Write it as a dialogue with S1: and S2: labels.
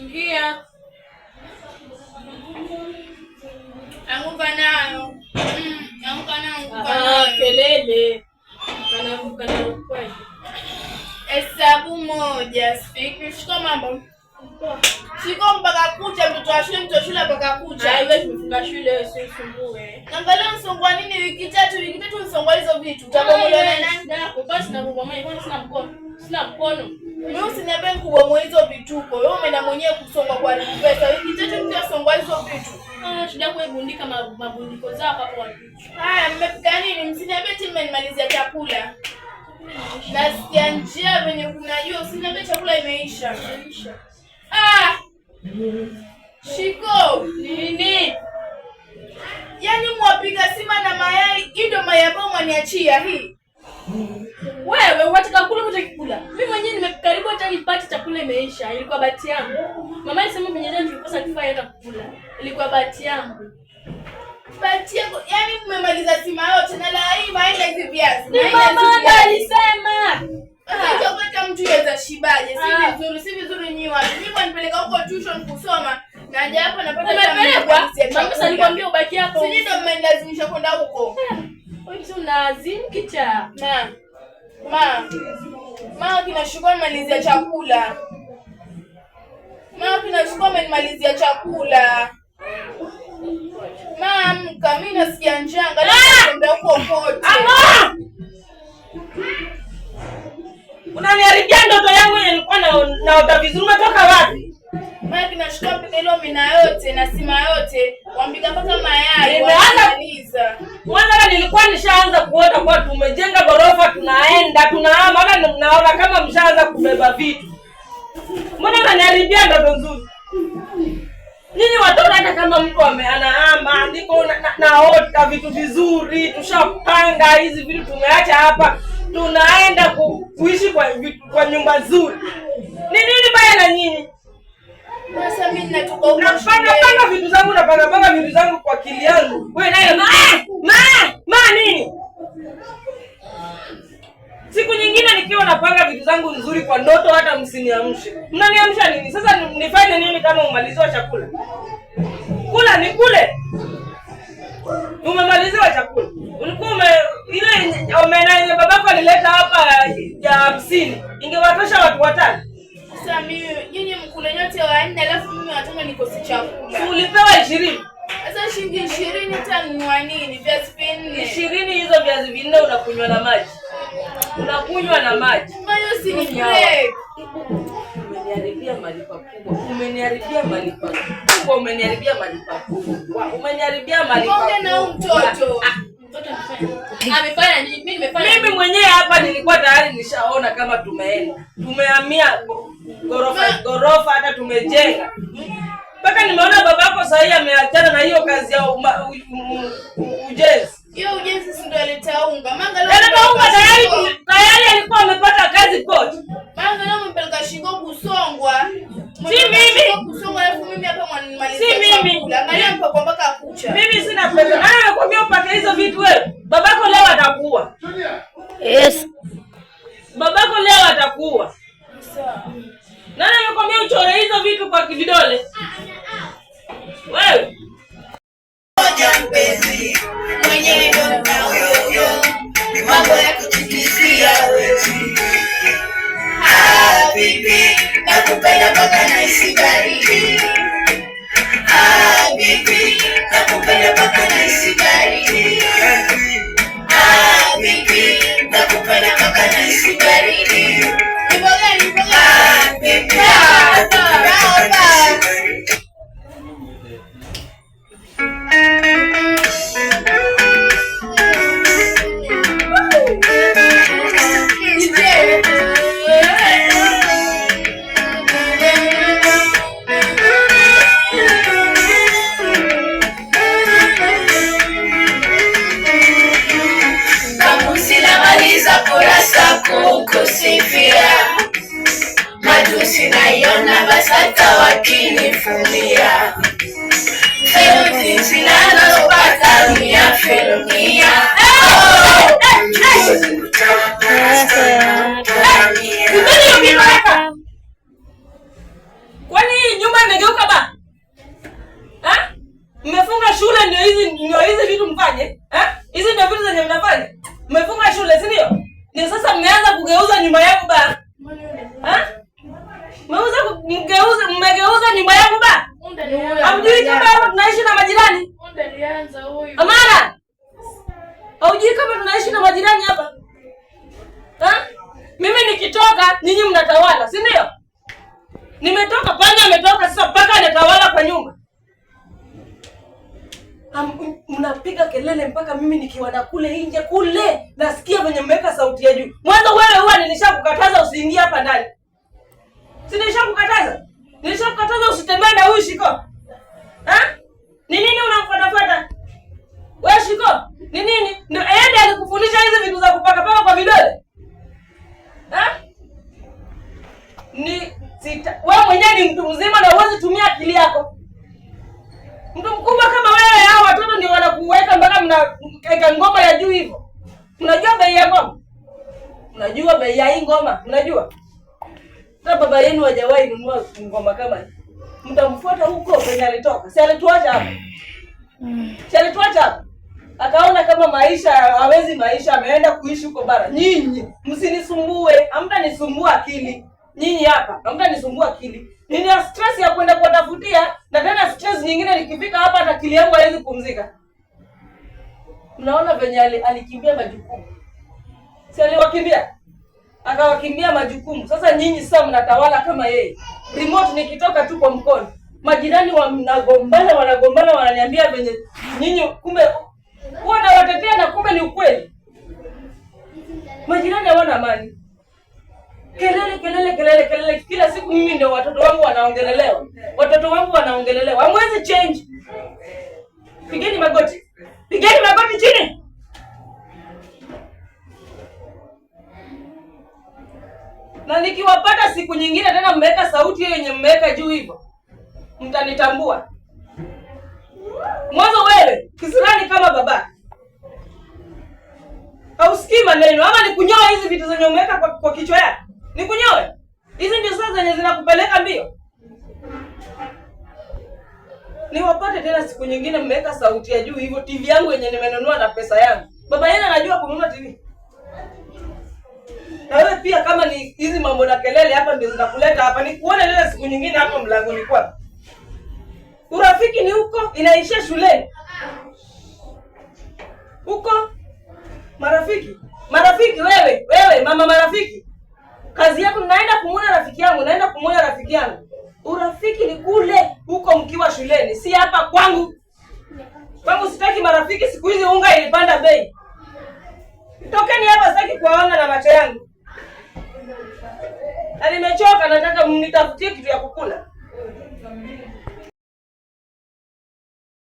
S1: Ingia. Anguka nayo. Anguka nayo. Kelele. Kana kweli. Hesabu moja, sifiki. Shika mambo. Shika mpaka kucha, mtoto wa shule mpaka kucha. Wewe tumefunga shule usisumbue. Angalia msongwa nini wiki tatu msongwa hizo vitu. Utabomolewa na nani? Kwa sina kubomoa, mbona sina mkono? Sina mkono. Wewe usiniambie kubomoa hizo vituko. Wewe umeenda mwenyewe kusongwa kwa pesa. Wiki tatu mtasongwa hizo vitu. Shida kwa bundika mabundiko zako hapo wapi? Haya, mmepika nini? Msiniambie eti mmenimalizia chakula. Nasikia njia venye kunajua usiniambie chakula imeisha. Shiko nini? Yaani mwapika sima na mayai, hii ndio mayai ambayo mwaniachia hii. Wewe unataka kula utakikula. Mimi mwenyewe nimekaribu hata nipate chakula imeisha. Ilikuwa bahati yangu. Mama alisema mwenyewe tulikosa kifaa hata kukula. Ilikuwa bahati yangu. Bahati yangu. Yaani mmemaliza sima yote na la hii maenda hizi viazi. Ni mama alisema. Hata mtu yeza shibaje. Si vizuri nyiwa. Mimi wanipeleka huko tuition kusoma. Naja hapa napata
S2: umepelekwa. Mama sasa nikwambia ubaki hapo.
S1: Sisi ndio mmenilazimisha kwenda huko.
S2: Wewe si unalazimu kicha.
S1: Mama kinashukua nimalizia chakula. Mama kinashukua amenimalizia chakula. Mama, mimi nasikia njaa, angalia kwenda huko kote.
S3: Unaniharibia ndoto yangu yenye nilikuwa naota vizuri. Umetoka wapi?
S1: Mama kinashukua pika hilo mina yote na sima yote. Wambika mpaka mayai.
S3: Nimeanza. Mwanzo nilikuwa nishaanza kuota kwa tumejenga gorofa tunaenda tunahama. Hata mnaona kama mshaanza kubeba vitu. Mbona unaniharibia ndoto nzuri? Nini watoto hata kama mtu anahama ndiko naota vitu vizuri, tushapanga hizi vitu tumeacha hapa. Tunaenda kuishi kwa nyumba nzuri. Ni nini baya na nyinyi?
S1: Sasa mimi natoka huko shule.
S3: Napanga vitu zangu, napanga vitu zangu kwa akili yangu. Wewe naye nini? Siku nyingine nikiwa napanga vitu zangu nzuri kwa ndoto hata msiniamshe. Mnaniamsha nini? Sasa nifanye nini kama umaliziwa chakula? Kula ni kule. Umemaliziwa chakula. Ulikuwa ile omena babako alileta hapa ya 50. Ingewatosha watu watano.
S1: Sasa mimi nyinyi mkule nyote wanne alafu mimi watano nikose chakula.
S3: Ulipewa 20.
S1: Sasa shilingi 20 utanunua nini? Viazi vinne.
S3: 20 hizo viazi vinne unakunywa na maji. Unakunywa na maji.
S1: Mayo si ni break.
S3: Umeniharibia mali pakubwa. Umeniharibia mali pakubwa. Umeniharibia mali pakubwa. Umeniharibia mali pakubwa.
S1: Mbona na mtoto?
S2: Mtoto amefanya nini? Mimi nimefanya.
S3: Mimi mwenyewe hapa nilikuwa tayari nishaona kama tumeenda. Tumehamia gorofa hata tumejenga. Mpaka nimeona babako sasa hivi ameachana na hiyo kazi ya ujenzi.
S1: Hiyo ujenzi si ndio aleta unga. Manga
S3: leo tayari alikuwa amepata kazi pote.
S1: Manga leo mpeleka shingo kusongwa.
S3: Si mimi.
S1: Kusongwa alafu mimi hapa mwanimalizia.
S3: Si mimi.
S1: Angalia mpaka mpaka kucha.
S3: Mimi sina pesa. Nani amekwambia upate hizo vitu wewe? Babako leo atakuwa.
S2: Yes.
S3: Babako leo atakuwa.
S1: Sawa.
S3: Nani amekwambia uchore hizo vitu kwa kidole? Wewe.
S4: Mpenzi mwenyewe ndo huyo ni mambo ya kutikisia wewe. Bibi nakupenda mpaka nahisi baridi. Bibi nakupenda mpaka nahisi baridi. Bibi nakupenda mpaka nahisi baridi. Kusifia matusi naiona basata wakinifulia feluti zinazopata mia felumia.
S3: Kwani nyumba mmegeuka ba? Mmefunga shule ndio hizi vitu mfanye? Hizi ndio vitu zenye mnafanya? Mmefunga shule, si ndio? Ndio sasa mmeanza kugeuza nyumba yangu ba? Mmegeuza nyumba yangu ba? Hamjui kama hapa tunaishi na majirani? Amara! Haujui kama tunaishi na majirani hapa? Mimi nikitoka, nyinyi mnatawala, si ndio? Nimetoka, panya ametoka, sasa paka anatawala kwa nyumba. Mnapiga kelele mpaka mimi nikiwa na kule nje kule nasikia venye mmeweka sauti ya juu. Mwanzo wewe huwa nilishakukataza usiingie hapa ndani. Si nilishakukataza? Nilishakukataza usitembee na huyu Shiko. Ni nini unamfuatafuata? Wewe Shiko, ni nini? Ndio yeye alikufundisha hizi vitu za kupaka paka kwa vidole? Wewe mwenyewe ni mtu mzima na huwezi tumia akili yako. Mtu mkubwa kama wewe, hao watoto ndio wanakuweka mpaka mnaweka ngoma ya juu hivyo. Unajua bei ya ngoma? Unajua bei ya hii ngoma? Unajua? Hata baba yenu hajawahi nunua ngoma kama hii. Mtamfuata huko penye alitoka. Si alituacha hapa. Si alituacha hapa. Akaona kama maisha hawezi maisha, ameenda kuishi huko bara. Nyinyi msinisumbue, hamtanisumbua akili. Nyinyi hapa hamtanisumbua akili. Nini ya stress ya kwenda kuwatafutia, na tena stress nyingine nikifika hapa hata akili yangu haiwezi kupumzika. Mnaona venye alikimbia majukumu. Si aliwakimbia? Akawakimbia majukumu. Sasa nyinyi sasa mnatawala kama yeye. Remote nikitoka tu kwa mkono. Majirani wanagombana wananiambia venye nyinyi kumbe huwa nawatetea na kumbe ni ukweli. Majirani hawana amani. Kelele kila siku mimi ndio watoto wangu wanaongelelewa. Watoto wangu wanaongelelewa. Hamwezi change. Pigeni magoti. Pigeni magoti chini. Na nikiwapata siku nyingine tena mmeweka sauti yenye mmeweka juu hivyo, mtanitambua. Mwanzo wewe kisirani kama baba. Hausikii maneno ama nikunyoa hizi vitu zenye umeweka kwa kichwa yako? Nikunyoe? Hizi ndio sasa zenye zinakupeleka mbio. Niwapate tena siku nyingine mmeweka sauti ya juu hivyo, TV yangu yenye nimenunua na pesa yangu. Baba yenu anajua kununua TV. Na wewe pia kama ni hizi mambo na kelele hapa ndio zinakuleta hapa, nikuone tena siku nyingine hapa mlangoni kwako. Urafiki ni huko inaishia shuleni. Huko marafiki wewe mama marafiki. Kazi yako naenda kumuona rafiki yangu, Urafiki ni kule huko mkiwa shuleni, si hapa kwangu. Kwangu sitaki marafiki, siku hizi unga ilipanda bei. Tokeni hapa, sitaki kuwaona na macho yangu. Na nimechoka, nataka mnitafutie kitu ya kukula.